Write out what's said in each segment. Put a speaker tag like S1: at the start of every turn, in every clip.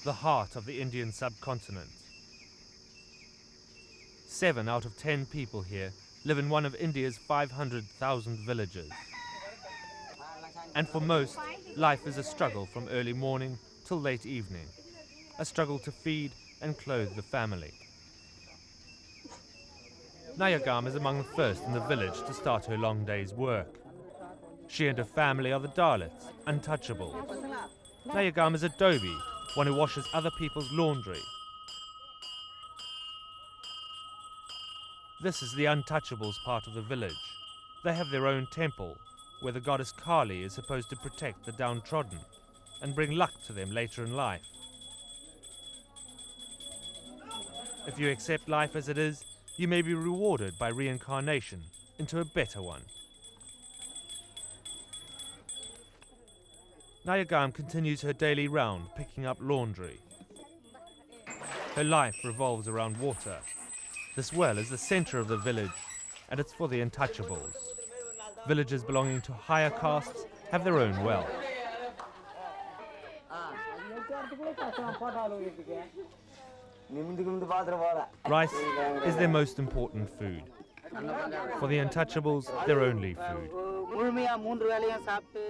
S1: the heart of the Indian subcontinent. 7 out of 10 people here live in one of India's 500,000 villages. And for most, life is a struggle from early morning till late evening, a struggle to feed and clothe the family. Nayagam is among the first in the village to start her long day's work. She and her family are the Daliths, Untouchables. Nayagam is a dhobi, one who washes other people's laundry. This is the Untouchables part of the village. They have their own temple, where the goddess Kali is supposed to protect the downtrodden and bring luck to them later in life. If you accept life as it is, you may be rewarded by reincarnation into a better one. Nayagam continues her daily round, picking up laundry. Her life revolves around water. This well is the center of the village, and it's for the Untouchables. Villagers belonging to higher castes have their own well. Rice is their most important food. For the Untouchables, their only food.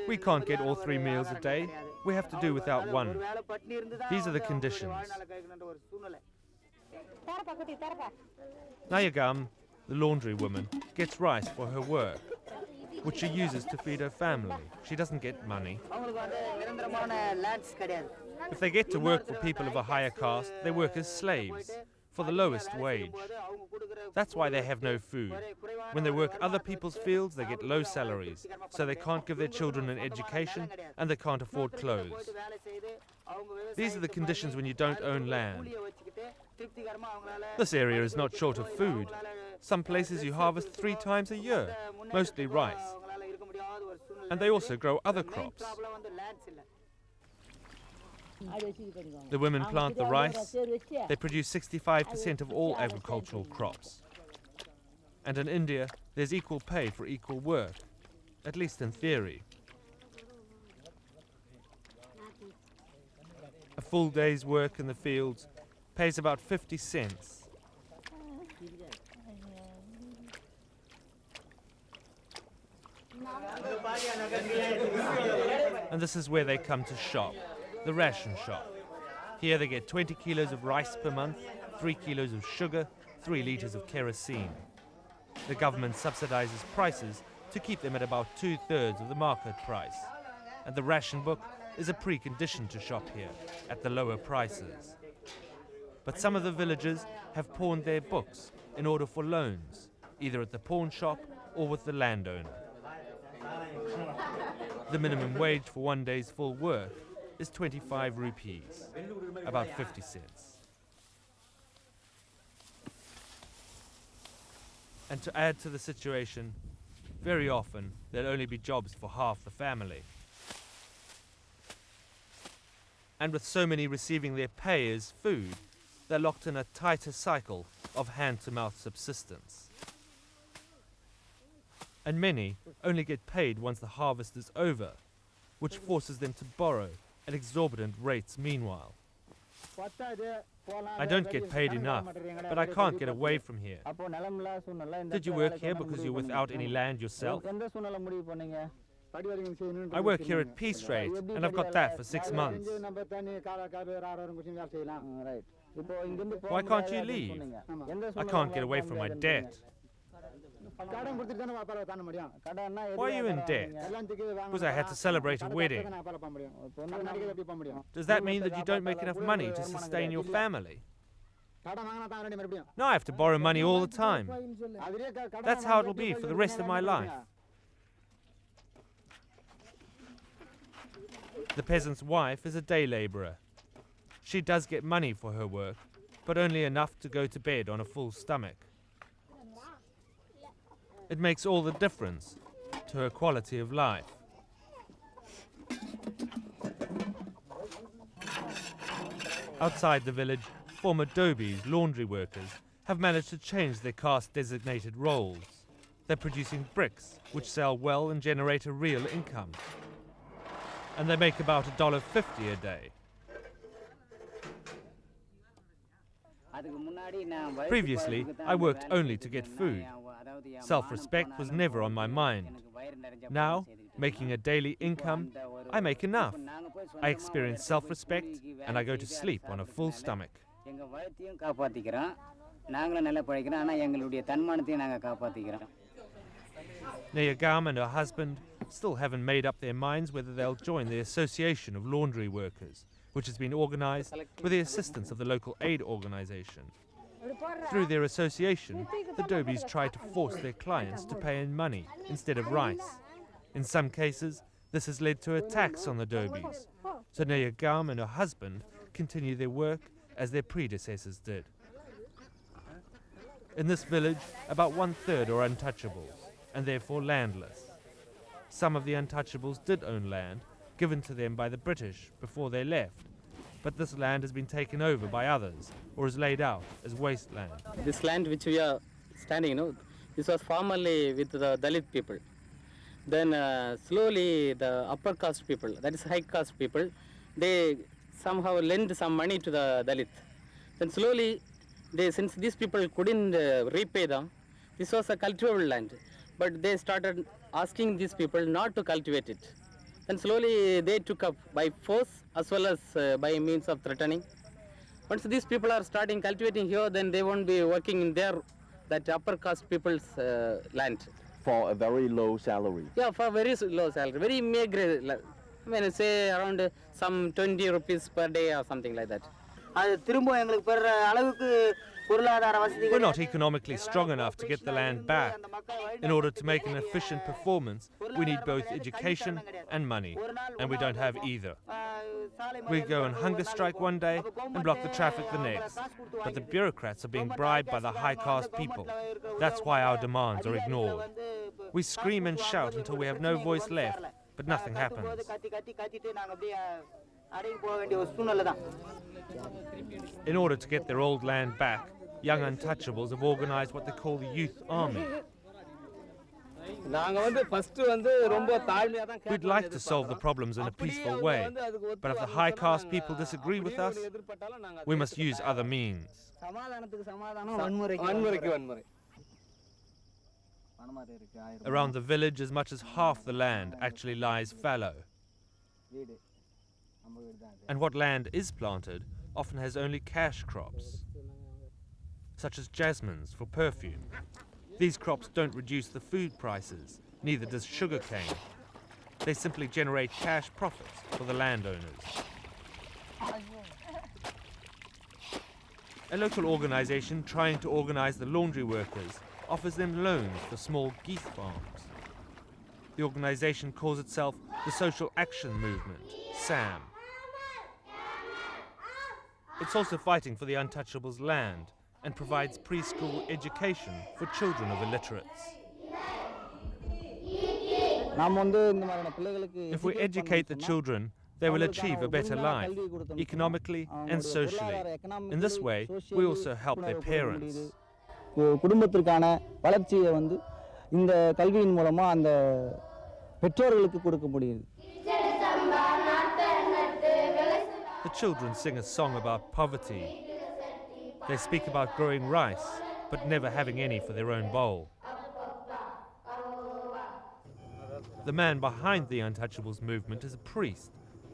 S1: We can't get all 3 meals a day. We have to do without one. These are the conditions. Nayagam, the laundry woman, gets rice for her work, which she uses to feed her family. She doesn't get money. If they get to work for people of a higher caste, they work as slaves, for the lowest wage. That's why they have no food. When they work other people's fields, they get low salaries, so they can't give their children an education and they can't afford clothes. These are the conditions when you don't own land. This area is not short of food. Some places you harvest 3 times a year, mostly rice. And they also grow other crops. The women plant the rice. They produce 65% of all agricultural crops. And in India, there's equal pay for equal work, at least in theory. A full day's work in the fields pays about 50 cents. And this is where they come to shop, the ration shop. Here they get 20 kilos of rice per month, 3 kilos of sugar, 3 litres of kerosene. The government subsidizes prices to keep them at about 2/3 of the market price. And the ration book is a precondition to shop here, at the lower prices. But some of the villagers have pawned their books in order for loans, either at the pawn shop or with the landowner. The minimum wage for one day's full work is 25 rupees, about 50 cents. And to add to the situation, very often there'll only be jobs for half the family. And with so many receiving their pay as food, they're locked in a tighter cycle of hand-to-mouth subsistence. And many only get paid once the harvest is over, which forces them to borrow at exorbitant rates meanwhile. I don't get paid enough, but I can't get away from here. Did you work here because you're without any land yourself? I work here at piece rate, and I've got that for 6 months. Why can't you leave? I can't get away from my debt. Why are you in debt? Because I had to celebrate a wedding. Does that mean that you don't make enough money to sustain your family? No, I have to borrow money all the time. That's how it'll be for the rest of my life. The peasant's wife is a day labourer. She does get money for her work, but only enough to go to bed on a full stomach. It makes all the difference to her quality of life. Outside the village, former dhobis, laundry workers, have managed to change their caste-designated roles. They're producing bricks, which sell well and generate a real income. And they make about $1.50 a day. Previously, I worked only to get food. Self-respect was never on my mind. Now, making a daily income, I make enough. I experience self-respect and I go to sleep on a full stomach. Nayagam and her husband still haven't made up their minds whether they'll join the Association of Laundry Workers, which has been organized with the assistance of the local aid organization. Through their association, the Dobis try to force their clients to pay in money instead of rice. In some cases, this has led to a tax on the Dobis, so Nayagam and her husband continue their work as their predecessors did. In this village, about 1/3 are untouchables, and therefore landless. Some of the untouchables did own land, given to them by the British before they left, but this land has been taken over by others, or is laid out as wasteland.
S2: This land which we are standing, this was formerly with the Dalith people. Then slowly the upper caste people, that is high caste people, they somehow lend some money to the Dalith. Then slowly, since these people couldn't repay them, this was a cultivable land. But they started asking these people not to cultivate it. Then slowly they took up by force as well as by means of threatening. Once these people are starting cultivating here, then they won't be working in that upper caste people's land.
S3: For a very low salary?
S2: Yeah, for very low salary, very meager. I mean, say around some 20 rupees per day or something like that.
S1: We're not economically strong enough to get the land back. In order to make an efficient performance, we need both education and money, and we don't have either. We go on hunger strike one day and block the traffic the next, but the bureaucrats are being bribed by the high caste people. That's why our demands are ignored. We scream and shout until we have no voice left, but nothing happens. In order to get their old land back, young untouchables have organized what they call the youth army. We'd like to solve the problems in a peaceful way, but if the high caste people disagree with us, we must use other means. Around the village, as much as half the land actually lies fallow. And what land is planted often has only cash crops, such as jasmines for perfume. These crops don't reduce the food prices, neither does sugarcane. They simply generate cash profits for the landowners. A local organization trying to organize the laundry workers offers them loans for small geese farms. The organization calls itself the Social Action Movement, SAM. It's also fighting for the untouchables' land and provides preschool education for children of illiterates. If we educate the children, they will achieve a better life, economically and socially. In this way, we also help their parents. The children sing a song about poverty. They speak about growing rice, but never having any for their own bowl. The man behind the Untouchables movement is a priest.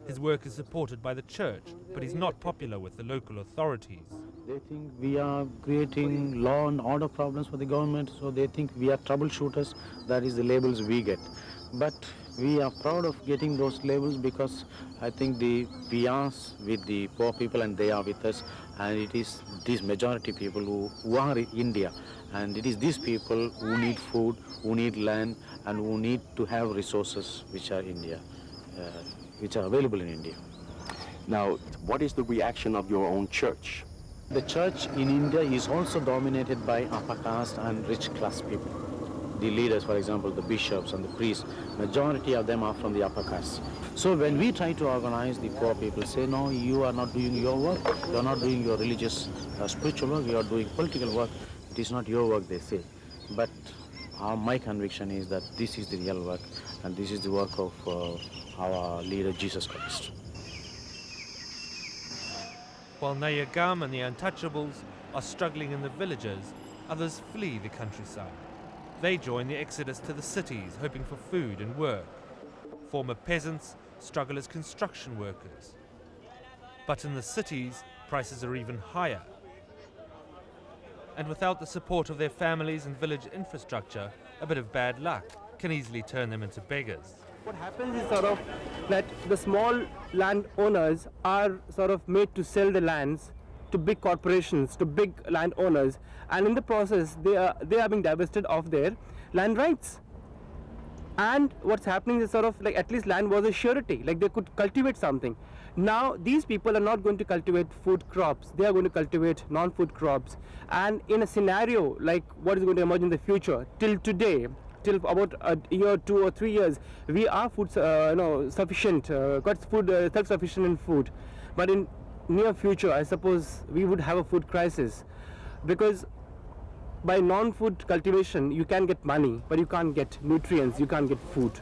S1: His work is supported by the church, but he's not popular with the local authorities.
S4: They think we are creating law and order problems for the government, so they think we are troubleshooters. That is the labels we get. But we are proud of getting those labels because I think we are with the poor people and they are with us, and it is these majority people who are in India, and it is these people who need food, who need land, and who need to have resources which are India, which are available in India.
S3: Now, what is the reaction of your own church?
S4: The church in India is also dominated by upper caste and rich class people. The leaders, for example, the bishops and the priests, majority of them are from the upper caste. So when we try to organize, the poor people say, no, you are not doing your work, you are not doing your religious, spiritual work, you are doing political work. It is not your work, they say. But my conviction is that this is the real work, and this is the work of our leader, Jesus Christ.
S1: While Nayagam and the Untouchables are struggling in the villages, others flee the countryside. They join the exodus to the cities, hoping for food and work. Former peasants struggle as construction workers. But in the cities, prices are even higher. And without the support of their families and village infrastructure, a bit of bad luck can easily turn them into beggars.
S5: What happens is sort of that the small landowners are sort of made to sell the lands to big corporations, to big landowners, and in the process they are being divested of their land rights. And what's happening is sort of like at least land was a surety, like they could cultivate something. Now these people are not going to cultivate food crops, they are going to cultivate non-food crops. And in a scenario like what is going to emerge in the future, till today, till about a year, 2 or 3 years, we are food sufficient, got food self-sufficient in food. But in near future, I suppose we would have a food crisis, because by non-food cultivation you can get money, but you can't get nutrients, you can't get food.